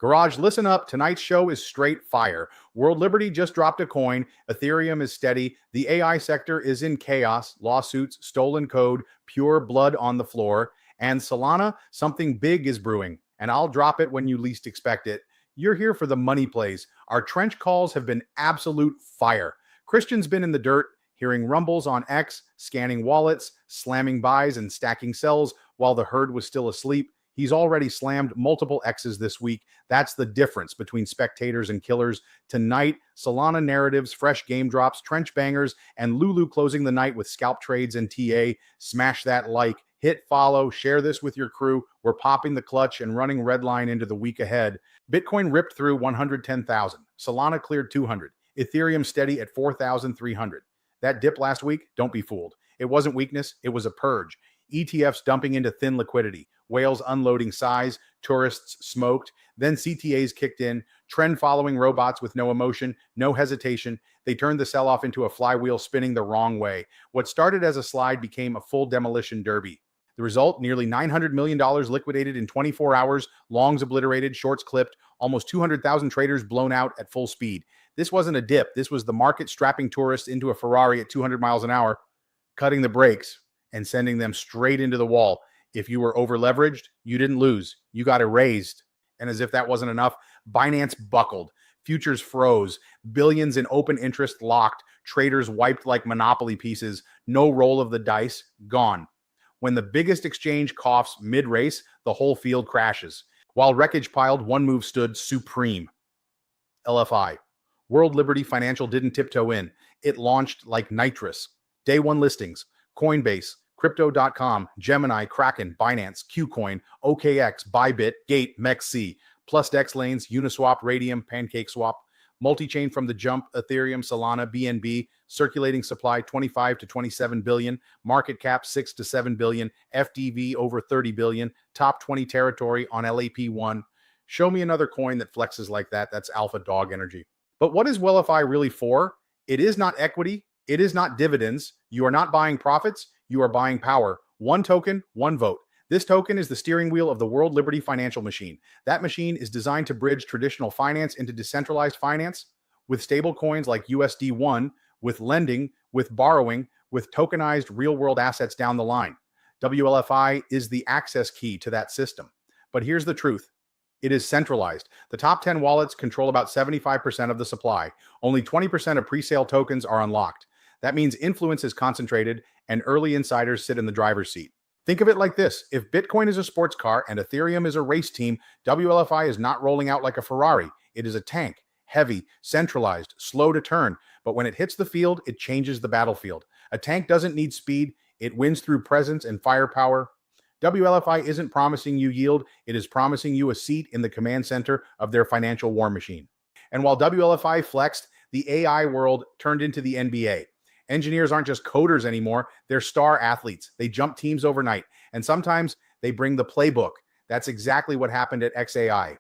Garage, listen up. Tonight's show is straight fire. World Liberty just dropped a coin. Ethereum is steady. The AI sector is in chaos. Lawsuits, stolen code, pure blood on the floor. And Solana, something big is brewing. And I'll drop it when you least expect it. You're here for the money plays. Our trench calls have been absolute fire. Christian's been in the dirt, hearing rumbles on X, scanning wallets, slamming buys and stacking sells while the herd was still asleep. He's already slammed multiple X's this week. That's the difference between spectators and killers. Tonight, Solana narratives, fresh game drops, trench bangers, and Lulu closing the night with scalp trades and TA. Smash that like, hit follow, share this with your crew. We're popping the clutch and running red line into the week ahead. Bitcoin ripped through 110,000. Solana cleared 200. Ethereum steady at 4,300. That dip last week, don't be fooled. It wasn't weakness, it was a purge. ETFs dumping into thin liquidity, whales unloading size, tourists smoked, then CTAs kicked in, trend following robots with no emotion, no hesitation. They turned the sell-off into a flywheel spinning the wrong way. What started as a slide became a full demolition derby. The result, nearly $900 million liquidated in 24 hours, longs obliterated, shorts clipped, almost 200,000 traders blown out at full speed. This wasn't a dip. This was the market strapping tourists into a Ferrari at 200 miles an hour, cutting the brakes and sending them straight into the wall. If you were over leveraged, you didn't lose. You got erased. And as if that wasn't enough, Binance buckled. Futures froze. Billions in open interest locked. Traders wiped like Monopoly pieces. No roll of the dice. Gone. When the biggest exchange coughs mid-race, the whole field crashes. While wreckage piled, one move stood supreme. LFI. World Liberty Financial didn't tiptoe in. It launched like nitrous. Day one listings. Coinbase, Crypto.com, Gemini, Kraken, Binance, Qcoin, OKX, Bybit, Gate, MEXC, plus DEX lanes, Uniswap, Radium, PancakeSwap, multi-chain from the jump, Ethereum, Solana, BNB, circulating supply 25 to 27 billion, market cap 6 to 7 billion, FDV over 30 billion, top 20 territory on LAP1. Show me another coin that flexes like that. That's alpha dog energy. But what is WLFI really for? It is not equity. It is not dividends. You are not buying profits. You are buying power. One token, one vote. This token is the steering wheel of the World Liberty financial machine. That machine is designed to bridge traditional finance into decentralized finance with stable coins like USD1, with lending, with borrowing, with tokenized real-world assets down the line. WLFI is the access key to that system. But here's the truth. It is centralized. The top 10 wallets control about 75% of the supply. Only 20% of pre-sale tokens are unlocked. That means influence is concentrated and early insiders sit in the driver's seat. Think of it like this. If Bitcoin is a sports car and Ethereum is a race team, WLFI is not rolling out like a Ferrari. It is a tank, heavy, centralized, slow to turn. But when it hits the field, it changes the battlefield. A tank doesn't need speed. It wins through presence and firepower. WLFI isn't promising you yield. It is promising you a seat in the command center of their financial war machine. And while WLFI flexed, the AI world turned into the NBA. Engineers aren't just coders anymore. They're star athletes. They jump teams overnight. And sometimes they bring the playbook. That's exactly what happened at XAI.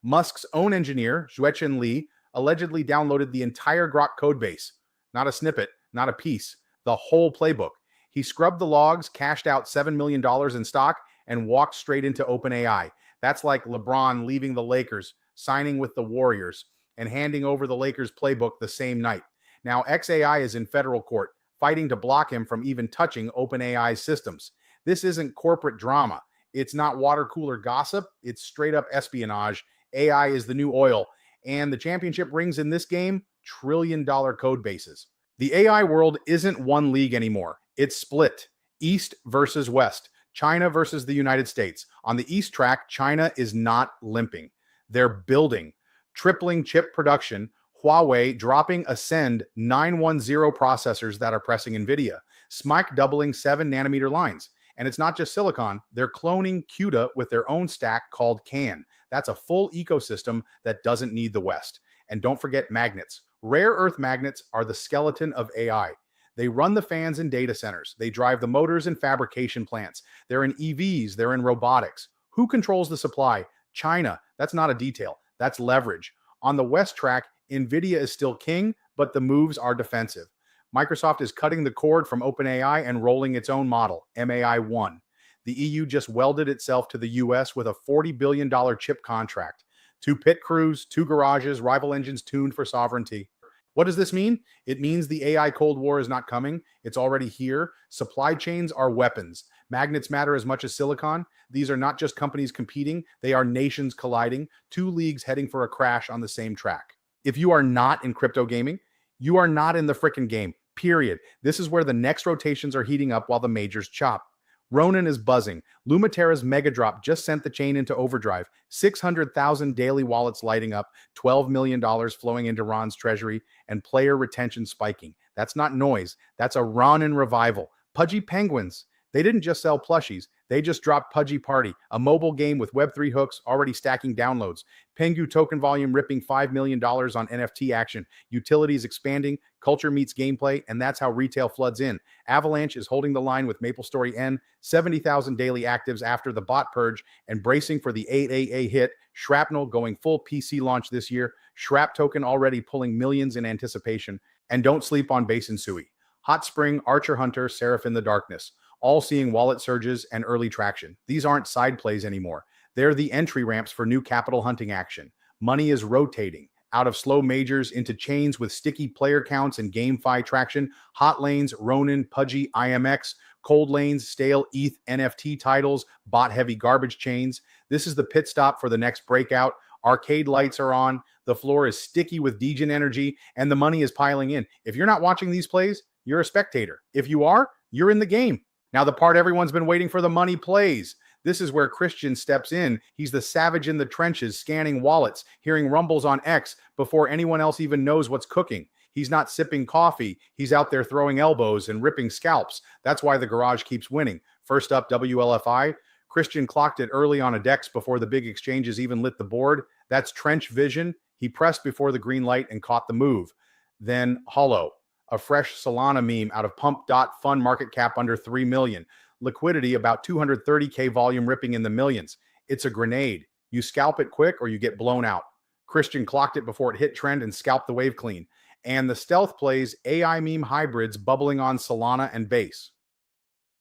Musk's own engineer, Xuechen Li, allegedly downloaded the entire Grok codebase. Not a snippet, not a piece, the whole playbook. He scrubbed the logs, cashed out $7 million in stock, and walked straight into OpenAI. That's like LeBron leaving the Lakers, signing with the Warriors, and handing over the Lakers playbook the same night. Now, XAI is in federal court, fighting to block him from even touching OpenAI's systems. This isn't corporate drama. It's not water cooler gossip. It's straight up espionage. AI is the new oil. And the championship rings in this game, trillion-dollar code bases. The AI world isn't one league anymore. It's split. East versus West. China versus the United States. On the East track, China is not limping. They're building, tripling chip production. Huawei dropping Ascend 910 processors that are pressing NVIDIA. SMIC doubling 7-nanometer lines. And it's not just silicon. They're cloning CUDA with their own stack called CAN. That's a full ecosystem that doesn't need the West. And don't forget magnets. Rare earth magnets are the skeleton of AI. They run the fans in data centers. They drive the motors in fabrication plants. They're in EVs. They're in robotics. Who controls the supply? China. That's not a detail. That's leverage. On the West track, NVIDIA is still king, but the moves are defensive. Microsoft is cutting the cord from OpenAI and rolling its own model, MAI-1. The EU just welded itself to the US with a $40 billion chip contract. 2 pit crews, 2 garages, rival engines tuned for sovereignty. What does this mean? It means the AI Cold War is not coming. It's already here. Supply chains are weapons. Magnets matter as much as silicon. These are not just companies competing, they are nations colliding, 2 leagues heading for a crash on the same track. If you are not in crypto gaming, you are not in the frickin' game, period. This is where the next rotations are heating up while the majors chop. Ronin is buzzing. Lumaterra's mega drop just sent the chain into overdrive. 600,000 daily wallets lighting up, $12 million flowing into Ron's treasury, and player retention spiking. That's not noise. That's a Ronin revival. Pudgy Penguins. They didn't just sell plushies. They just dropped Pudgy Party, a mobile game with Web3 hooks already stacking downloads. Pengu token volume ripping $5 million on NFT action. Utilities expanding, culture meets gameplay, and that's how retail floods in. Avalanche is holding the line with MapleStory N, 70,000 daily actives after the bot purge, and bracing for the 8AA hit. Shrapnel going full PC launch this year. Shrap token already pulling millions in anticipation. And don't sleep on Basin Sui. Hot Spring, Archer Hunter, Seraph in the Darkness. All seeing wallet surges and early traction. These aren't side plays anymore. They're the entry ramps for new capital hunting action. Money is rotating out of slow majors into chains with sticky player counts and GameFi traction. Hot lanes, Ronin, Pudgy, IMX. Cold lanes, stale ETH, NFT titles, bot-heavy garbage chains. This is the pit stop for the next breakout. Arcade lights are on. The floor is sticky with degen energy, and the money is piling in. If you're not watching these plays, you're a spectator. If you are, you're in the game. Now, the part everyone's been waiting for, the money plays. This is where Christian steps in. He's the savage in the trenches, scanning wallets, hearing rumbles on X before anyone else even knows what's cooking. He's not sipping coffee. He's out there throwing elbows and ripping scalps. That's why the garage keeps winning. First up, WLFI. Christian clocked it early on a DEX before the big exchanges even lit the board. That's trench vision. He pressed before the green light and caught the move. Then Hollow. A fresh Solana meme out of Pump.Fun market cap under 3 million. Liquidity about 230K volume ripping in the millions. It's a grenade. You scalp it quick or you get blown out. Christian clocked it before it hit trend and scalped the wave clean. And the stealth plays AI meme hybrids bubbling on Solana and Base.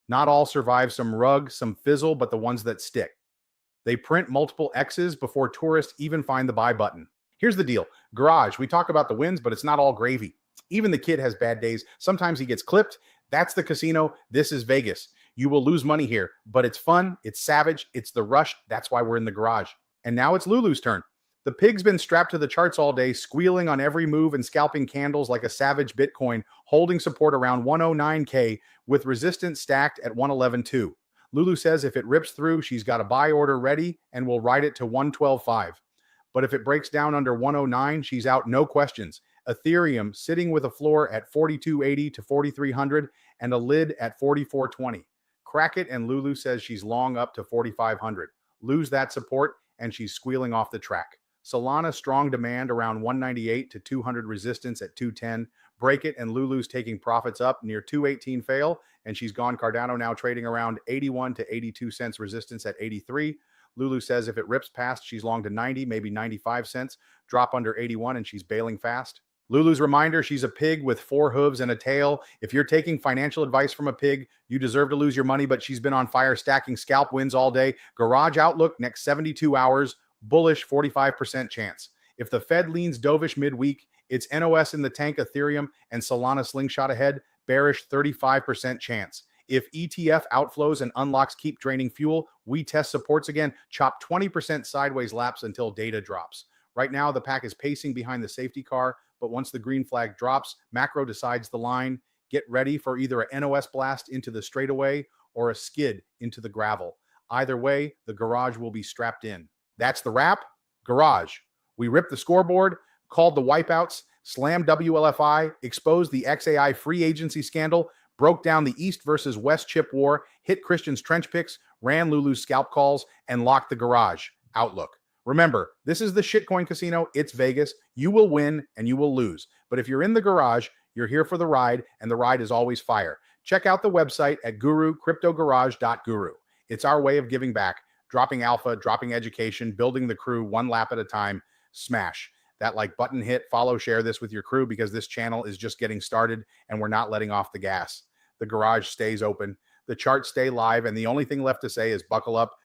Not all survive some rug, some fizzle, but the ones that stick. They print multiple X's before tourists even find the buy button. Here's the deal. Garage, we talk about the wins, but it's not all gravy. Even the kid has bad days. Sometimes he gets clipped. That's the casino. This is Vegas. You will lose money here, but it's fun. It's savage. It's the rush. That's why we're in the garage. And now it's Lulu's turn. The pig's been strapped to the charts all day, squealing on every move and scalping candles like a savage Bitcoin, holding support around 109K with resistance stacked at 111.2. Lulu says if it rips through, she's got a buy order ready and will ride it to 112.5. But if it breaks down under 109, she's out, no questions. Ethereum sitting with a floor at 4280 to 4300 and a lid at 4420. Crack it and Lulu says she's long up to 4500. Lose that support and she's squealing off the track. Solana strong demand around 198 to 200 resistance at 210. Break it and Lulu's taking profits up near 218 fail and she's gone. Cardano now trading around 81 to 82 cents resistance at 83. Lulu says if it rips past, she's long to 90, maybe 95 cents. Drop under 81 and she's bailing fast. Lulu's reminder, she's a pig with 4 hooves and a tail. If you're taking financial advice from a pig, you deserve to lose your money, but she's been on fire stacking scalp wins all day. Garage outlook next 72 hours, bullish 45% chance. If the Fed leans dovish midweek, it's NOS in the tank Ethereum and Solana slingshot ahead, bearish 35% chance. If ETF outflows and unlocks keep draining fuel, we test supports again, chop 20% sideways laps until data drops. Right now, the pack is pacing behind the safety car, but once the green flag drops, macro decides the line. Get ready for either a NOS blast into the straightaway or a skid into the gravel. Either way, the garage will be strapped in. That's the wrap. Garage. We ripped the scoreboard, called the wipeouts, slammed WLFI, exposed the XAI free agency scandal, broke down the East versus West chip war, hit Christian's trench picks, ran Lulu's scalp calls, and locked the garage. Outlook. Remember, this is the shitcoin casino. It's Vegas. You will win and you will lose. But if you're in the garage, you're here for the ride, and the ride is always fire. Check out the website at gurucryptogarage.guru. It's our way of giving back, dropping alpha, dropping education, building the crew one lap at a time. Smash that like button, hit, follow, share this with your crew because this channel is just getting started and we're not letting off the gas. The garage stays open. The charts stay live, and the only thing left to say is buckle up